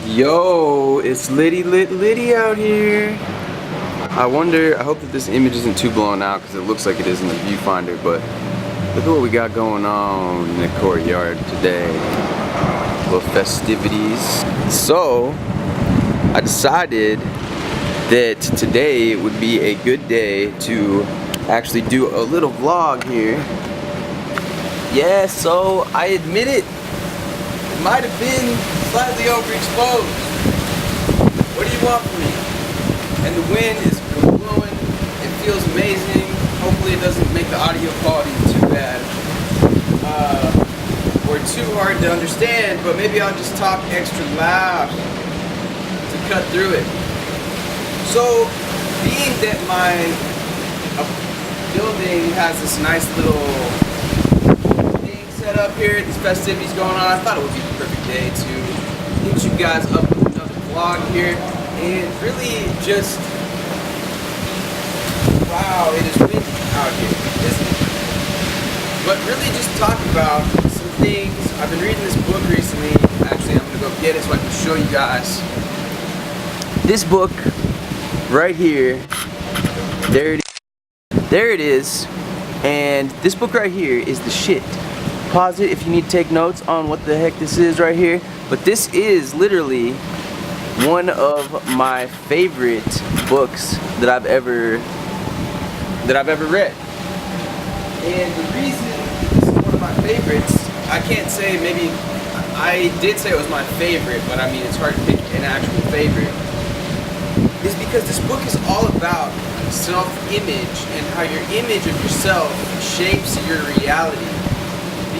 Yo, it's Liddy out here. I hope that this image isn't too blown out because it looks like it is in the viewfinder, but look at what we got going on in the courtyard today. Little festivities. So, I decided that today would be a good day to actually do a little vlog here. Yeah, so I admit it. It might have been slightly overexposed. What do you want from me? And the wind is blowing. It feels amazing. Hopefully it doesn't make the audio quality too bad. Or too hard to understand, but maybe I'll just talk extra loud to cut through it. So, being that my building has this nice little set up here, these festivities going on, I thought it would be the perfect day to hit you guys up with another vlog here and really just, wow, it is windy out here, isn't it? But really just talk about some things. I've been reading this book recently. Actually, I'm gonna go get it so I can show you guys. This book right here, there it is, and this book right here is the shit. Pause it if you need to take notes on what the heck this is right here. But this is literally one of my favorite books that I've ever read. And the reason this is one of my favorites, I can't say, maybe I did say it was my favorite, but I mean it's hard to pick an actual favorite, is because this book is all about self-image and how your image of yourself shapes your reality.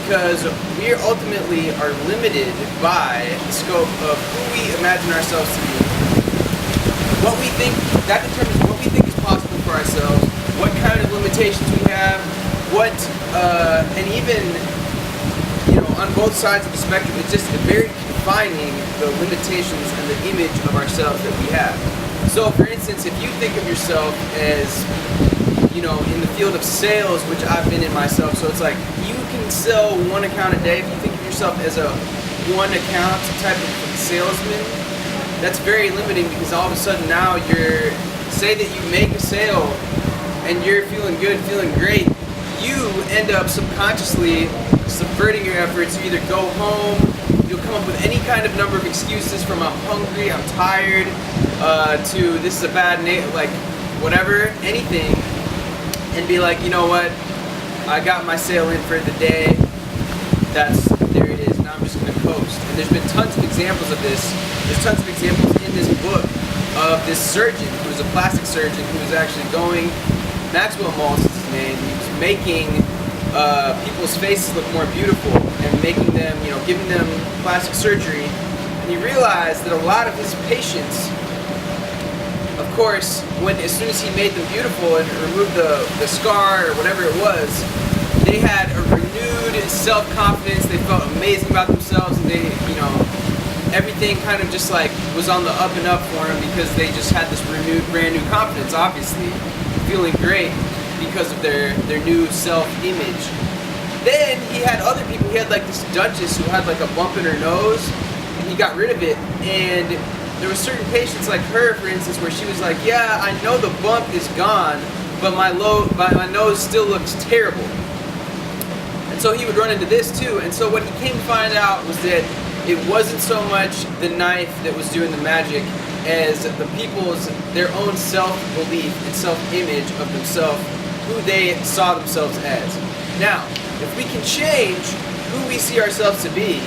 Because we ultimately are limited by the scope of who we imagine ourselves to be. What we think, that determines what we think is possible for ourselves, what kind of limitations we have, and even, on both sides of the spectrum, it's just very confining, the limitations and the image of ourselves that we have. So, for instance, if you think of yourself as, in the field of sales, which I've been in myself, so it's like you can sell one account a day. If you think of yourself as a one account type of salesman, that's very limiting, because all of a sudden now say that you make a sale and you're feeling good, feeling great, you end up subconsciously subverting your efforts. You either go home, you'll come up with any kind of number of excuses, from I'm hungry, I'm tired, to this is a bad like whatever, anything, and be like, you know what, I got my sale in for the day, there it is, now I'm just going to coast. And there's been tons of examples of this. There's tons of examples in this book of this surgeon who was a plastic surgeon who was actually Maxwell Maltz is his name. He was making people's faces look more beautiful and making them, giving them plastic surgery. And he realized that a lot of his patients, of course, as soon as he made them beautiful and removed the scar or whatever it was, they had a renewed self-confidence. They felt amazing about themselves, and they, everything kind of just like was on the up and up for them, because they just had this renewed, brand new confidence, obviously, feeling great because of their new self-image. Then he had other people. He had like this duchess who had like a bump in her nose, and he got rid of it. And there were certain patients like her, for instance, where she was like, yeah, I know the bump is gone, but my nose still looks terrible. And so he would run into this too. And so what he came to find out was that it wasn't so much the knife that was doing the magic as their own self-belief and self-image of themselves, who they saw themselves as. Now, if we can change who we see ourselves to be,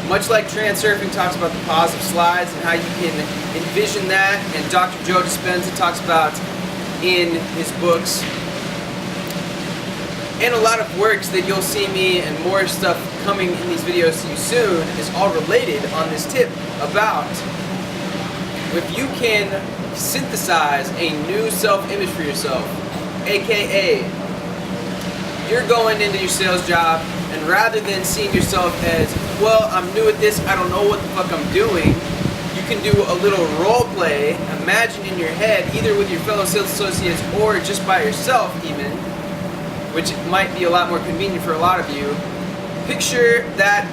much like Transurfing talks about the positive slides and how you can envision that, and Dr. Joe Dispenza talks about in his books, and a lot of works that you'll see me and more stuff coming in these videos to you soon, is all related on this tip about if you can synthesize a new self-image for yourself, aka you're going into your sales job, and rather than seeing yourself as, well, I'm new at this, I don't know what the fuck I'm doing, you can do a little role play, imagine in your head, either with your fellow sales associates or just by yourself even, which might be a lot more convenient for a lot of you. Picture that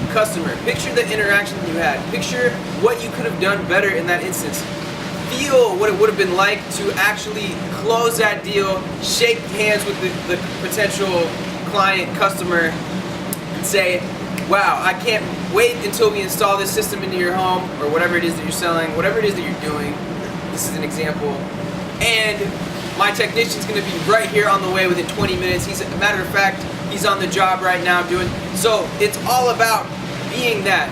customer. Picture the interaction that you had. Picture what you could have done better in that instance. Feel what it would have been like to actually close that deal, shake hands with the potential client, customer, and say, wow, I can't wait until we install this system into your home, or whatever it is that you're selling, whatever it is that you're doing. This is an example. And my technician's gonna be right here on the way within 20 minutes. He's, a matter of fact, he's on the job right now doing. So it's all about being that.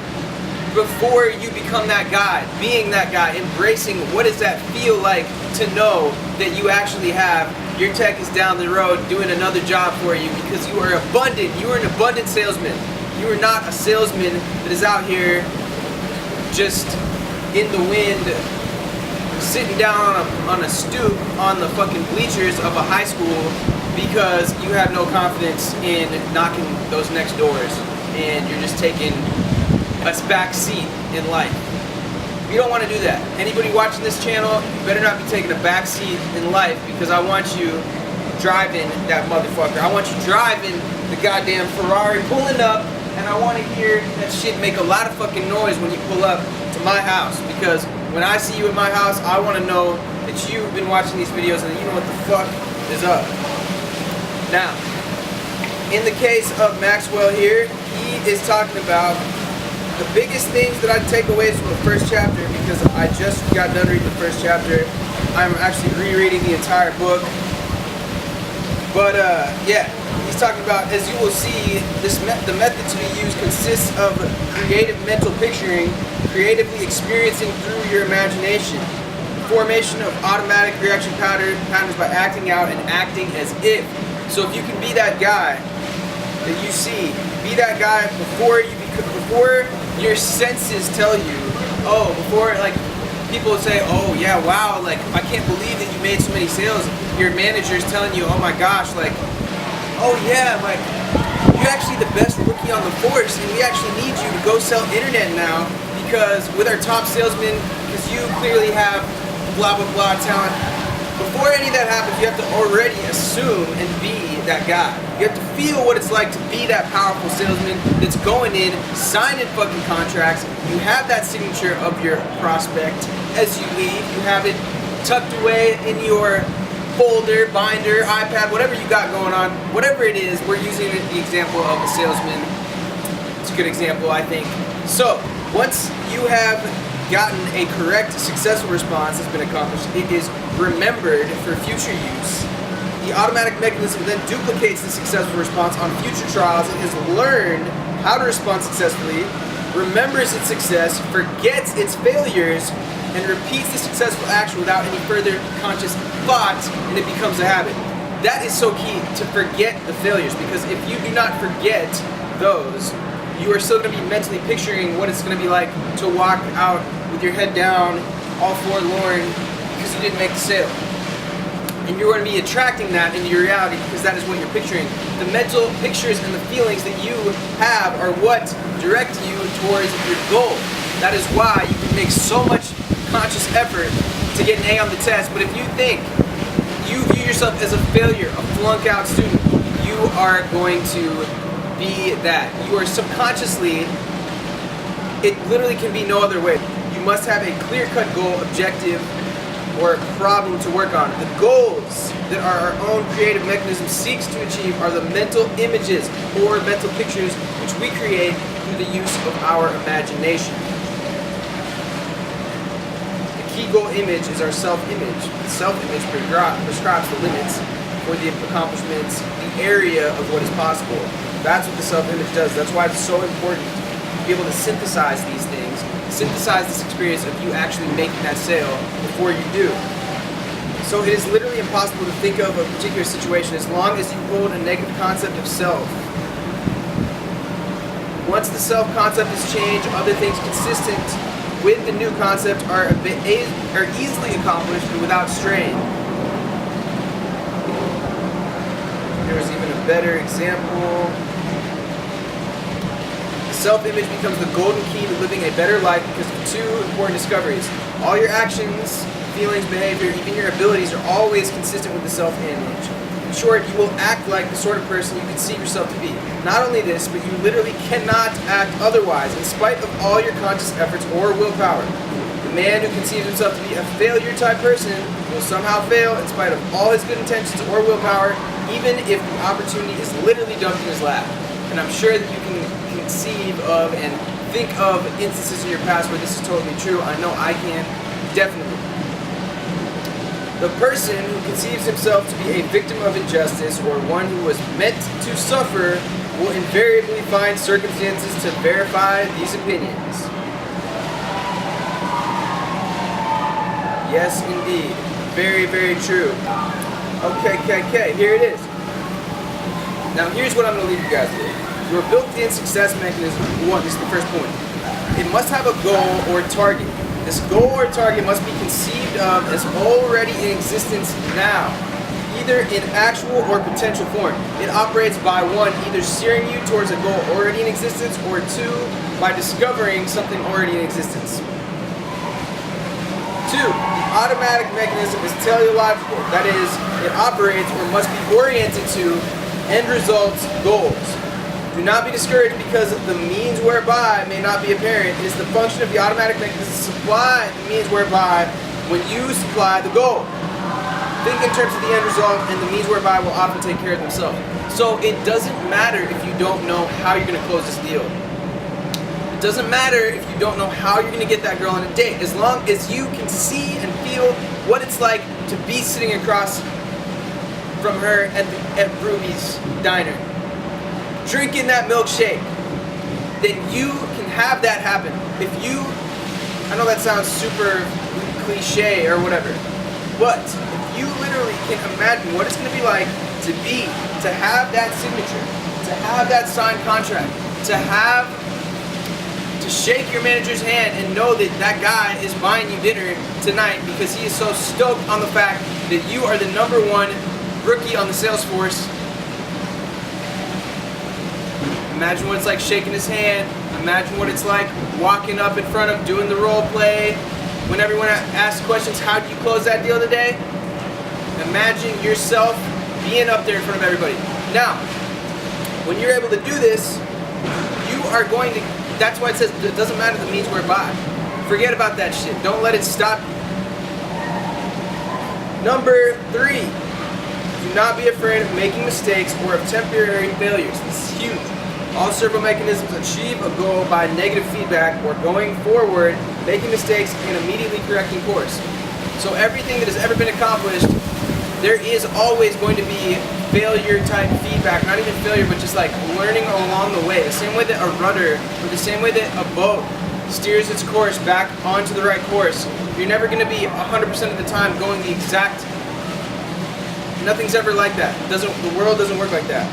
Before you become that guy, being that guy, embracing what does that feel like to know that you actually have, your tech is down the road doing another job for you because you are abundant. You are an abundant salesman. You are not a salesman that is out here just in the wind, sitting down on a stoop on the fucking bleachers of a high school because you have no confidence in knocking those next doors and you're just taking a back seat in life. You don't want to do that. Anybody watching this channel, you better not be taking a back seat in life because I want you driving that motherfucker. I want you driving the goddamn Ferrari, pulling up, and I want to hear that shit make a lot of fucking noise when you pull up to my house because when I see you at my house, I want to know that you've been watching these videos and you know what the fuck is up. Now, in the case of Maxwell here, he is talking about the biggest things that I take away from the first chapter, because I just got done reading the first chapter. I'm actually rereading the entire book. But yeah, he's talking about, as you will see, the method to be used consists of creative mental picturing, creatively experiencing through your imagination, formation of automatic reaction patterns by acting out and acting as if. So if you can be that guy that you see, be that guy before your senses tell you, oh, before like people say, oh yeah, wow, like I can't believe that you made so many sales. Your manager's telling you, oh my gosh, like, oh yeah, like you're actually the best rookie on the force, and we actually need you to go sell internet now because with our top salesman, because you clearly have blah blah blah talent. Before any of that happens, you have to already assume and be that guy. You have to feel what it's like to be that powerful salesman that's going in, signing fucking contracts. You have that signature of your prospect as you leave. You have it tucked away in your folder, binder, iPad, whatever you got going on. Whatever it is, we're using the example of a salesman. It's a good example, I think. So, once you have gotten a correct, successful response that's been accomplished, it is remembered for future use. The automatic mechanism then duplicates the successful response on future trials and has learned how to respond successfully, remembers its success, forgets its failures, and repeats the successful action without any further conscious thought, and it becomes a habit. That is so key, to forget the failures, because if you do not forget those, you are still going to be mentally picturing what it's going to be like to walk out with your head down, all forlorn, because you didn't make the sale. And you're going to be attracting that into your reality because that is what you're picturing. The mental pictures and the feelings that you have are what direct you towards your goal. That is why you can make so much conscious effort to get an A on the test, but if you think you view yourself as a failure, a flunk out student, you are going to be that. You are subconsciously, it literally can be no other way. You must have a clear-cut goal, objective, or problem to work on. The goals that our own creative mechanism seeks to achieve are the mental images or mental pictures which we create through the use of our imagination. The key goal image is our self-image. The self-image prescribes the limits for the accomplishments, the area of what is possible. That's what the self-image does. That's why it's so important to be able to synthesize these things, synthesize this experience of you actually making that sale before you do. So it is literally impossible to think of a particular situation as long as you hold a negative concept of self. Once the self-concept is changed, other things consistent with the new concept are easily accomplished and without strain. Here's even a better example. Self-image becomes the golden key to living a better life because of two important discoveries. All your actions, feelings, behavior, even your abilities are always consistent with the self-image. short, you will act like the sort of person you conceive yourself to be. Not only this, but you literally cannot act otherwise, in spite of all your conscious efforts or willpower. The man who conceives himself to be a failure type person will somehow fail in spite of all his good intentions or willpower, even if the opportunity is literally dumped in his lap. And I'm sure that you can conceive of and think of instances in your past where this is totally true. I know I can, definitely. The person who conceives himself to be a victim of injustice or one who was meant to suffer will invariably find circumstances to verify these opinions. Yes, indeed. Very, very true. Okay, here it is. Now, here's what I'm going to leave you guys with. Your built-in success mechanism, one, this is the first point. It must have a goal or target. This goal or target must be conceived of as already in existence now, either in actual or potential form. It operates by one, either steering you towards a goal already in existence, or two, by discovering something already in existence. Two, the automatic mechanism is teleological. That is, it operates or must be oriented to end results, goals. Do not be discouraged because the means whereby may not be apparent. It is the function of the automatic mechanism to supply the means whereby when you supply the goal. Think in terms of the end result, and the means whereby will often take care of themselves. So it doesn't matter if you don't know how you're going to close this deal. It doesn't matter if you don't know how you're going to get that girl on a date. As long as you can see and feel what it's like to be sitting across from her at Ruby's diner, drinking that milkshake, then you can have that happen. If you, I know that sounds super cliche or whatever, but if you literally can imagine what it's going to be like to have that signature, to have that signed contract, to shake your manager's hand and know that that guy is buying you dinner tonight because he is so stoked on the fact that you are the #1 rookie on the sales force. Imagine what it's like shaking his hand. Imagine what it's like walking up in front of doing the role play. When everyone asks questions, how do you close that deal today? Imagine yourself being up there in front of everybody. Now, when you're able to do this, you are going to, that's why it says it doesn't matter the means whereby. Forget about that shit. Don't let it stop you. Number 3, do not be afraid of making mistakes or of temporary failures. This is huge. All servo mechanisms achieve a goal by negative feedback or going forward, making mistakes, and immediately correcting course. So everything that has ever been accomplished, there is always going to be failure type feedback. Not even failure, but just like learning along the way. The same way that a rudder, or the same way that a boat steers its course back onto the right course. You're never going to be 100% of the time going the exact. Nothing's ever like that. The world doesn't work like that.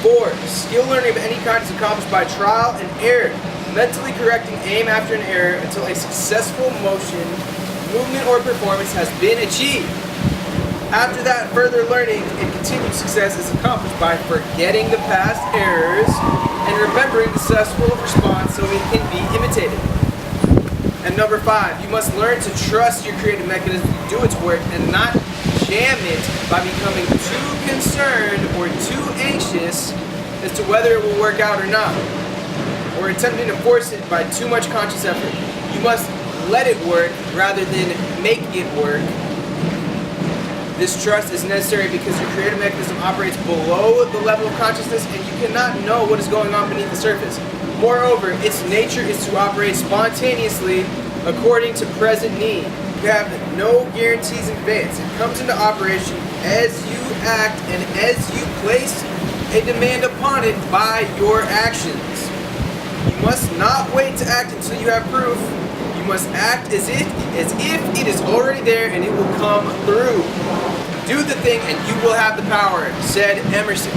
4, skill learning of any kind is accomplished by trial and error, mentally correcting aim after an error until a successful motion, movement, or performance has been achieved. After that, further learning and continued success is accomplished by forgetting the past errors and remembering the successful response so it can be imitated. And number 5, you must learn to trust your creative mechanism to do its work and not jam it by becoming too concerned or too anxious as to whether it will work out or not, or attempting to force it by too much conscious effort. You must let it work rather than make it work. This trust is necessary because your creative mechanism operates below the level of consciousness and you cannot know what is going on beneath the surface. Moreover, its nature is to operate spontaneously according to present need. You have no guarantees in advance. It comes into operation as you act and as you place a demand upon it by your actions. You must not wait to act until you have proof. You must act as if it is already there and it will come through. Do the thing and you will have the power, said Emerson.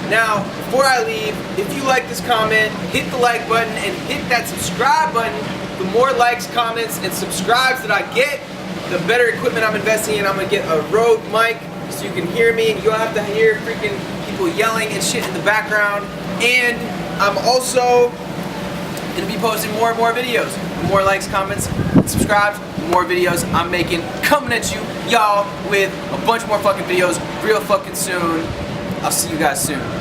Now, before I leave, if you like this comment, hit the like button and hit that subscribe button. The more likes, comments, and subscribes that I get, the better equipment I'm investing in. I'm going to get a Rode mic so you can hear me and you don't have to hear freaking people yelling and shit in the background. And I'm also going to be posting more and more videos. The more likes, comments, and subscribes, more videos I'm making, coming at you, y'all, with a bunch more fucking videos real fucking soon. I'll see you guys soon.